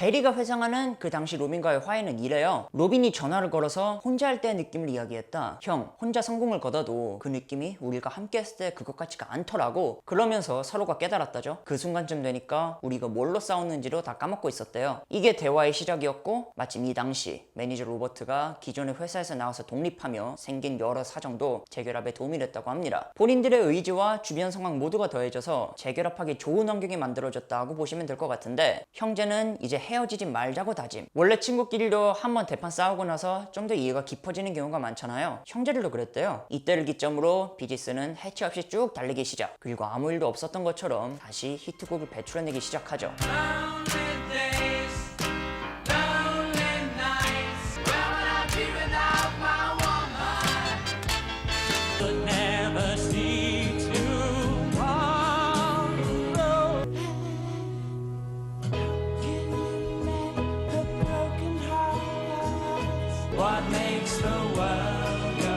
베리가 회상하는 그 당시 로빈과의 화해는 이래요. 로빈이 전화를 걸어서 혼자 할 때의 느낌을 이야기했다. 형, 혼자 성공을 거둬도 그 느낌이 우리가 함께 했을 때 그것 같지가 않더라고. 그러면서 서로가 깨달았다죠. 그 순간쯤 되니까 우리가 뭘로 싸웠는지도 다 까먹고 있었대요. 이게 대화의 시작이었고, 마침 이 당시 매니저 로버트가 기존의 회사에서 나와서 독립하며 생긴 여러 사정도 재결합에 도움이 됐다고 합니다. 본인들의 의지와 주변 상황 모두가 더해져서 재결합하기 좋은 환경이 만들어졌다고 보시면 될 것 같은데, 형제는 이제 헤어지지 말자고 다짐. 원래 친구끼리도 한번 대판 싸우고 나서 좀 더 이해가 깊어지는 경우가 많잖아요. 형제들도 그랬대요. 이때를 기점으로 비지스는 해체 없이 쭉 달리기 시작. 그리고 아무 일도 없었던 것처럼 다시 히트곡을 배출해내기 시작하죠. What makes the world go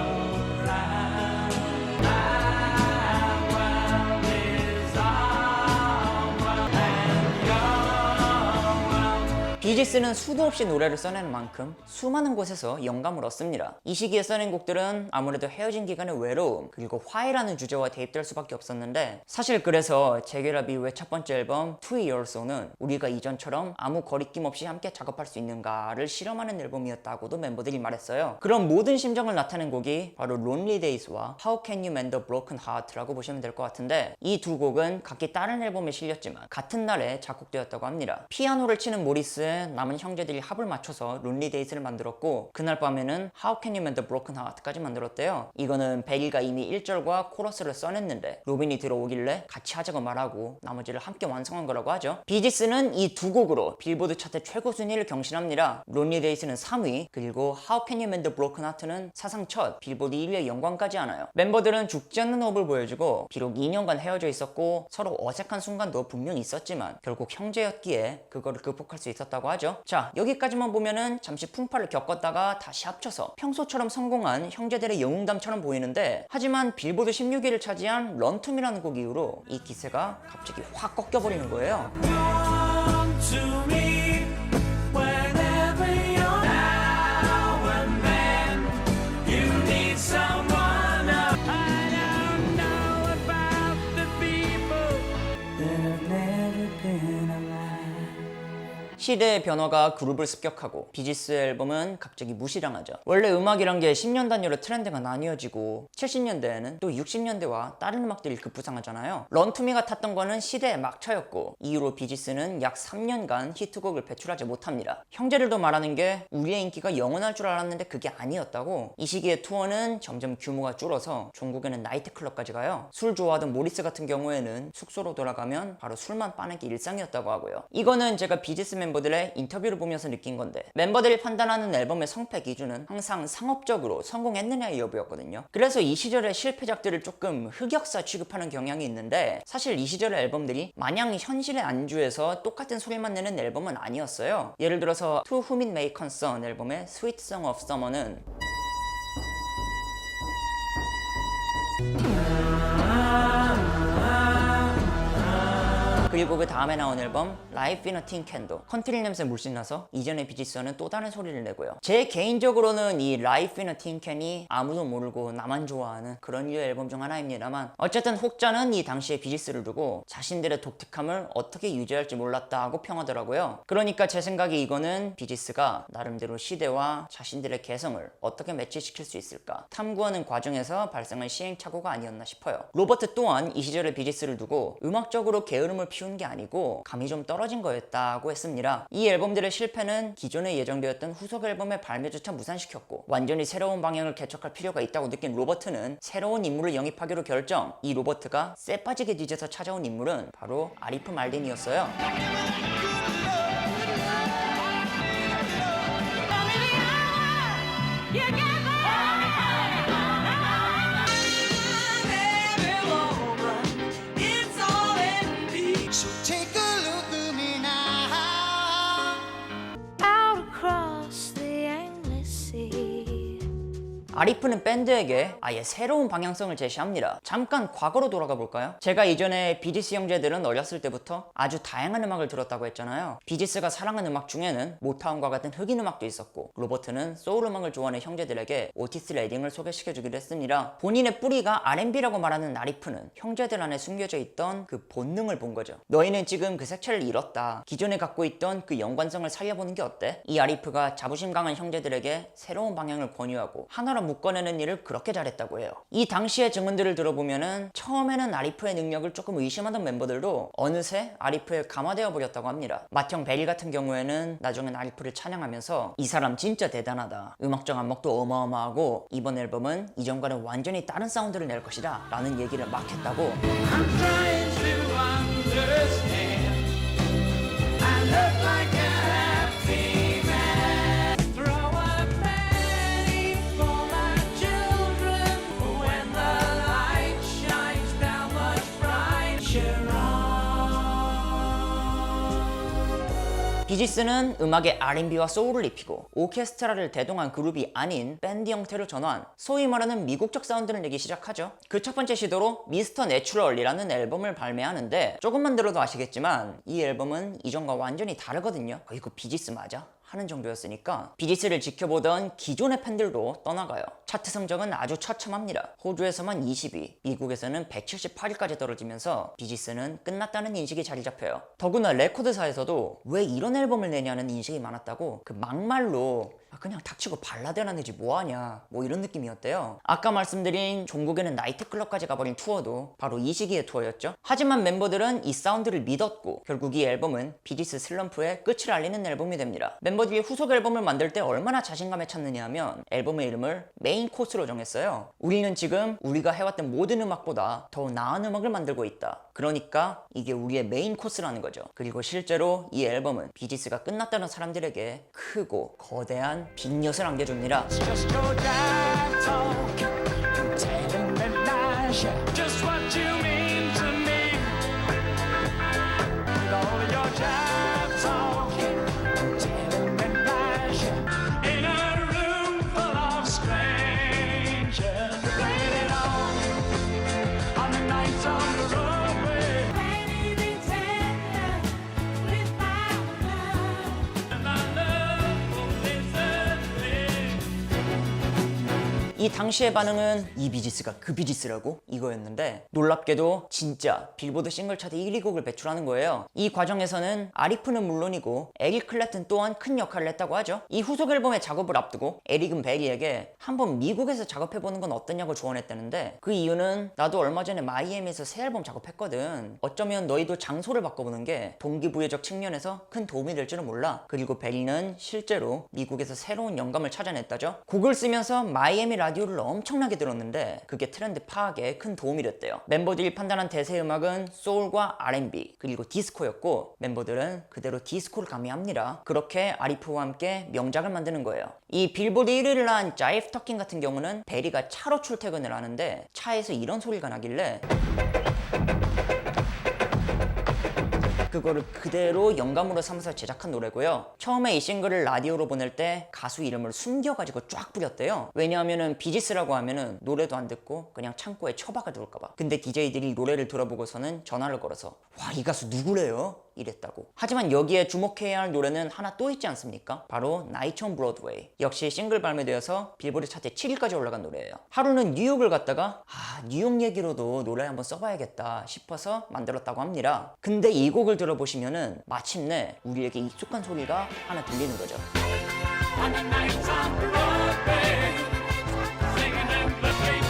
round? My world is our world and your world. 비지스는 수도 없이 노래를 써내는 만큼 수많은 곳에서 영감을 얻습니다. 이 시기에 써낸 곡들은 아무래도 헤어진 기간의 외로움 그리고 화해라는 주제와 대입될 수밖에 없었는데, 사실 그래서 재결합 이후의 첫 번째 앨범 To Your Soul은 우리가 이전처럼 아무 거리낌 없이 함께 작업할 수 있는가를 실험하는 앨범이었다고도 멤버들이 말했어요. 그런 모든 심정을 나타낸 곡이 바로 Lonely Days와 How Can You Mend a Broken Heart라고 보시면 될 것 같은데, 이 두 곡은 각기 다른 앨범에 실렸지만 같은 날에 작곡되었다고 합니다. 피아노를 치는 모리스의 남은 형제들이 합을 맞춰서 Lonely Days를 만들었고, 그날 밤에는 How Can You Mend a Broken Heart까지 만들었대요. 이거는 베리가 이미 1절과 코러스를 써냈는데 로빈이 들어오길래 같이 하자고 말하고 나머지를 함께 완성한 거라고 하죠. 비지스는 이 두 곡으로 빌보드 차트 최고 순위를 경신합니다. Lonely Days는 3위, 그리고 How Can You Mend a Broken Heart는 사상 첫 빌보드 1위의 영광까지 하나요. 멤버들은 죽지 않는 호흡을 보여주고, 비록 2년간 헤어져 있었고 서로 어색한 순간도 분명히 있었지만 결국 형제였기에 그거를 극복할 수 있었다고 하죠. 자, 여기까지만 보면은 잠시 풍파를 겪었다가 다시 합쳐서 평소처럼 성공한 형제들의 영웅담처럼 보이는데, 하지만 빌보드 16위를 차지한 런툼이라는 곡 이후로 이 기세가 갑자기 확 꺾여버리는 거예요. Come to me whenever you're now and then. You need someone else. I don't know about the people that have never been alive. 시대의 변화가 그룹을 습격하고 비지스의 앨범은 갑자기 무시당하죠. 원래 음악이란 게 10년 단위로 트렌드가 나뉘어지고 70년대에는 또 60년대와 다른 음악들이 급부상하잖아요. 런투미가 탔던 거는 시대의 막차였고, 이후로 비지스는 약 3년간 히트곡을 배출하지 못합니다. 형제들도 말하는 게 우리의 인기가 영원할 줄 알았는데 그게 아니었다고. 이 시기의 투어는 점점 규모가 줄어서 종국에는 나이트클럽까지 가요. 술 좋아하던 모리스 같은 경우에는 숙소로 돌아가면 바로 술만 빠는 게 일상이었다고 하고요. 이거는 제가 비지스 멤버들의 인터뷰를 보면서 느낀 건데, 멤버들이 판단하는 앨범의 성패 기준은 항상 상업적으로 성공했느냐의 여부였거든요. 그래서 이 시절의 실패작들을 조금 흑역사 취급하는 경향이 있는데, 사실 이 시절의 앨범들이 마냥 현실의 안주에서 똑같은 소리만 내는 앨범은 아니었어요. 예를 들어서 To Whom It May Concern 앨범의 Sweet Song of Summer는 그리고 그 다음에 나온 앨범 Life in a Tin Can도 컨트리 냄새 물씬 나서 이전의 비지스와는 또 다른 소리를 내고요. 제 개인적으로는 이 Life in a Tin Can이 아무도 모르고 나만 좋아하는 그런 류의 앨범 중 하나입니다만, 어쨌든 혹자는 이 당시의 비지스를 두고 자신들의 독특함을 어떻게 유지할지 몰랐다고 평하더라고요. 그러니까 제 생각에 이거는 비지스가 나름대로 시대와 자신들의 개성을 어떻게 매치시킬 수 있을까 탐구하는 과정에서 발생한 시행착오가 아니었나 싶어요. 로버트 또한 이 시절의 비지스를 두고 음악적으로 게으름을 피운 게 아니고 감이 좀 떨어진 거였다고 했습니다. 이 앨범들의 실패는 기존에 예정되었던 후속 앨범의 발매조차 무산시켰고, 완전히 새로운 방향을 개척할 필요가 있다고 느낀 로버트는 새로운 인물을 영입하기로 결정. 이 로버트가 쎄 빠지게 뒤져서 찾아온 인물은 바로 아리프 말딘이었어요. So take a look at me now. Out across the endless sea. 아리프는 밴드에게 아예 새로운 방향성을 제시합니다. 잠깐 과거로 돌아가 볼까요? 제가 이전에 비지스 형제들은 어렸을 때부터 아주 다양한 음악을 들었다고 했잖아요. 비지스가 사랑하는 음악 중에는 모타운과 같은 흑인 음악도 있었고, 로버트는 소울 음악을 좋아하는 형제들에게 오티스 레딩을 소개시켜주기로 했습니다. 본인의 뿌리가 R&B라고 말하는 아리프는 형제들 안에 숨겨져 있던 그 본능을 본 거죠. 너희는 지금 그 색채를 잃었다. 기존에 갖고 있던 그 연관성을 살려보는 게 어때? 이 아리프가 자부심 강한 형제들에게 새로운 방향을 권유하고 하나로 묶어내는 일을 그렇게 잘했다고 해요. 이 당시의 증언들을 들어보면은 처음에는 아리프의 능력을 조금 의심하던 멤버들도 어느새 아리프에 감화되어 버렸다고 합니다. 맏형 베리 같은 경우에는 나중엔 아리프를 찬양하면서 이 사람 진짜 대단하다. 음악적 안목도 어마어마하고 이번 앨범은 이전과는 완전히 다른 사운드를 낼 것이다 라는 얘기를 막 했다고. I'm trying to understand. I look like a happy man. Throw a penny for my children. When the light shines down much brighter on. 비지스는 음악에 R&B와 소울을 입히고 오케스트라를 대동한 그룹이 아닌 밴드 형태로 전환, 소위 말하는 미국적 사운드를 내기 시작하죠. 그 첫 번째 시도로 미스터 내추럴이라는 앨범을 발매하는데, 조금만 들어도 아시겠지만 이 앨범은 이전과 완전히 다르거든요. 이거 비지스 맞아? 하는 정도였으니까 비지스를 지켜보던 기존의 팬들도 떠나가요. 차트 성적은 아주 처참합니다. 호주에서만 20위, 미국에서는 178위까지 떨어지면서 비지스는 끝났다는 인식이 자리 잡혀요. 더구나 레코드사에서도 왜 이런 앨범을 내냐는 인식이 많았다고, 그 막말로 그냥 닥치고 발라드나 내지 뭐하냐 뭐 이런 느낌이었대요. 아까 말씀드린 종국에는 나이트클럽까지 가버린 투어도 바로 이 시기의 투어였죠. 하지만 멤버들은 이 사운드를 믿었고 결국 이 앨범은 비지스 슬럼프의 끝을 알리는 앨범이 됩니다. 멤버들이 후속 앨범을 만들 때 얼마나 자신감에 찼느냐 하면 앨범의 이름을 메인 코스로 정했어요. 우리는 지금 우리가 해왔던 모든 음악보다 더 나은 음악을 만들고 있다. 그러니까 이게 우리의 메인 코스라는 거죠. 그리고 실제로 이 앨범은 비지스가 끝났다는 사람들에게 크고 거대한 빈엿을 안겨줍니다. Just your dad talk, telling me lies, just what you mean to me. With all of your dad talking, telling me lies, in a room full of strangers, playing it on the nights on the roadway. And my love is earthly. 이 당시의 반응은 이 비지스가 그 비지스라고? 이거였는데, 놀랍게도 진짜 빌보드 싱글 차트 1위 곡을 배출하는 거예요. 이 과정에서는 아리프는 물론이고 에릭 클랩튼 또한 큰 역할을 했다고 하죠. 이 후속 앨범의 작업을 앞두고 에릭은 베리에게 한번 미국에서 작업해보는 건 어떠냐고 조언했다는데, 그 이유는 나도 얼마 전에 마이애미에서 새 앨범 작업했거든. 어쩌면 너희도 장소를 바꿔보는 게 동기부여적 측면에서 큰 도움이 될 줄은 몰라. 그리고 베리는 실제로 미국에서 새로운 영감을 찾아냈다죠. 곡을 쓰면서 마이애미 라디오를 엄청나게 들었는데 그게 트렌드 파악에 큰 도움이 됐대요. 멤버들이 판단한 대세 음악은 소울과 R&B 그리고 디스코였고, 멤버들은 그대로 디스코를 가미합니다. 그렇게 아리프와 함께 명작을 만드는 거예요. 이 빌보드 1위를 한 자이프 터킹 같은 경우는 베리가 차로 출퇴근을 하는데 차에서 이런 소리가 나길래 그거를 그대로 영감으로 삼아서 제작한 노래고요. 처음에 이 싱글을 라디오로 보낼 때 가수 이름을 숨겨가지고 쫙 뿌렸대요. 왜냐하면은 비지스라고 하면은 노래도 안 듣고 그냥 창고에 처박아 둘까봐. 근데 DJ들이 노래를 들어보고서는 전화를 걸어서 와, 이 가수 누구래요? 이랬다고. 하지만 여기에 주목해야 할 노래는 하나 또 있지 않습니까? 바로 나이트 온 브로드웨이. 역시 싱글 발매되어서 빌보드 차트 7위까지 올라간 노래예요. 하루는 뉴욕을 갔다가 뉴욕 얘기로도 노래 한번 써봐야겠다 싶어서 만들었다고 합니다. 근데 이 곡을 들어보시면은 마침내 우리에게 익숙한 소리가 하나 들리는 거죠. On the nights on Broadway, singing in the big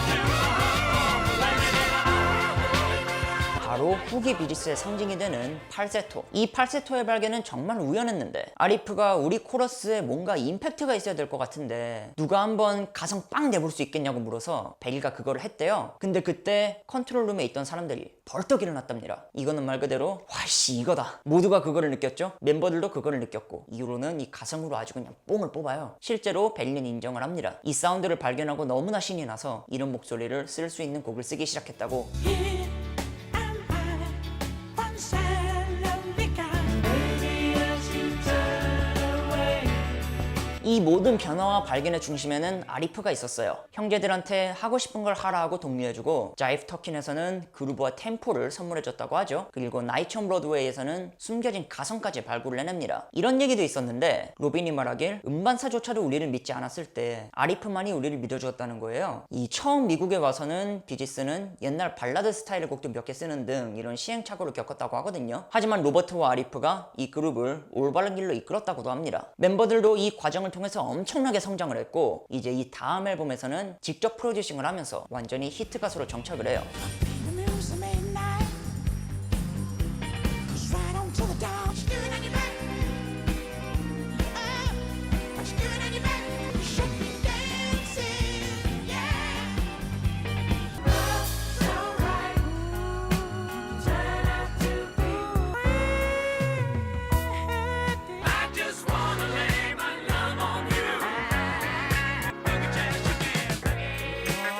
바로 후기 비지스의 상징이 되는 팔세토. 이 팔세토의 발견은 정말 우연했는데, 아리프가 우리 코러스에 뭔가 임팩트가 있어야 될 것 같은데 누가 한번 가성 빵 내볼 수 있겠냐고 물어서 베리가 그거를 했대요. 근데 그때 컨트롤룸에 있던 사람들이 벌떡 일어났답니다. 이거는 말 그대로 와씨 이거다. 모두가 그거를 느꼈죠. 멤버들도 그거를 느꼈고, 이후로는 이 가성으로 아주 그냥 뽕을 뽑아요. 실제로 베리는 인정을 합니다. 이 사운드를 발견하고 너무나 신이 나서 이런 목소리를 쓸 수 있는 곡을 쓰기 시작했다고. Here am I, one sad lonely guy. Baby, as you turn away. 이 모든 변화와 발견의 중심에는 아리프가 있었어요. 형제들한테 하고 싶은 걸 하라 하고 독려해주고, 자이프 터킨에서는 그루브와 템포를 선물해줬다고 하죠. 그리고 나이츠 온 브로드웨이에서는 숨겨진 가성까지 발굴을 해냅니다. 이런 얘기도 있었는데 로빈이 말하길 음반사조차도 우리를 믿지 않았을 때 아리프만이 우리를 믿어주었다는 거예요. 이 처음 미국에 와서는 비지스는 옛날 발라드 스타일의 곡도 몇 개 쓰는 등 이런 시행착오를 겪었다고 하거든요. 하지만 로버트와 아리프가 이 그룹을 올바른 길로 이끌었다고도 합니다. 멤버들도 이 과정을 통해서 엄청나게 성장을 했고, 이제 이 다음 앨범에서는 직접 프로듀싱을 하면서 완전히 히트 가수로 정착을 해요. The mirror's a midnight. Goes right on to the dawn. She's doing on your back. What you doing on your back? You should be dancing, yeah. Love's so right. Turn out to be. I just wanna lay my love on you. Look at you again.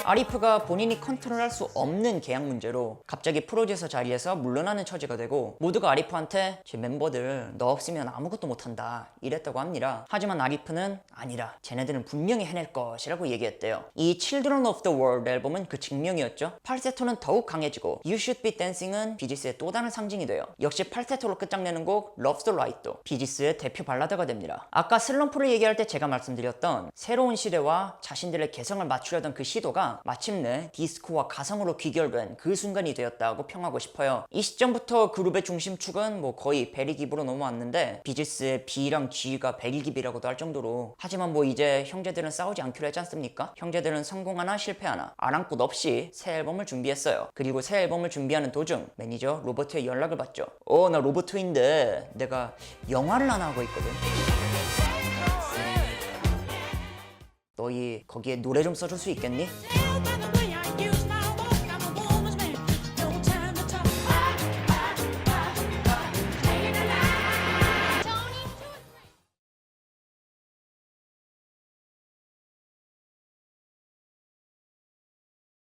아리프가 본인이 컨트롤할 수 없는 계약 문제로 갑자기 프로듀서 자리에서 물러나는 처지가 되고, 모두가 아리프한테 제 멤버들 너 없으면 아무것도 못한다 이랬다고 합니다. 하지만 아리프는 아니라 쟤네들은 분명히 해낼 것이라고 얘기했대요. 이 Children of the World 앨범은 그 증명이었죠. 팔세토는 더욱 강해지고 You Should Be Dancing은 비지스의 또 다른 상징이 돼요. 역시 팔세토로 끝장내는 곡 Love's the Right도 비지스의 대표 발라드가 됩니다. 아까 슬럼프를 얘기할 때 제가 말씀드렸던 새로운 시대와 자신들의 개성을 맞추려던 그 시도가 마침내 디스코와 가성으로 귀결된 그 순간이 되었다고 평하고 싶어요. 이 시점부터 그룹의 중심축은 뭐 거의 베리 깁으로 넘어왔는데, 비지스의 B랑 G가 베리 깁이라고도 할 정도로. 하지만 뭐 이제 형제들은 싸우지 않기로 했지 않습니까? 형제들은 성공하나 실패하나 아랑곳 없이 새 앨범을 준비했어요. 그리고 새 앨범을 준비하는 도중 매니저 로버트의 연락을 받죠. 나 로버트인데 내가 영화를 하나 하고 있거든. 너희 거기에 노래 좀 써줄 수 있겠니? Held by the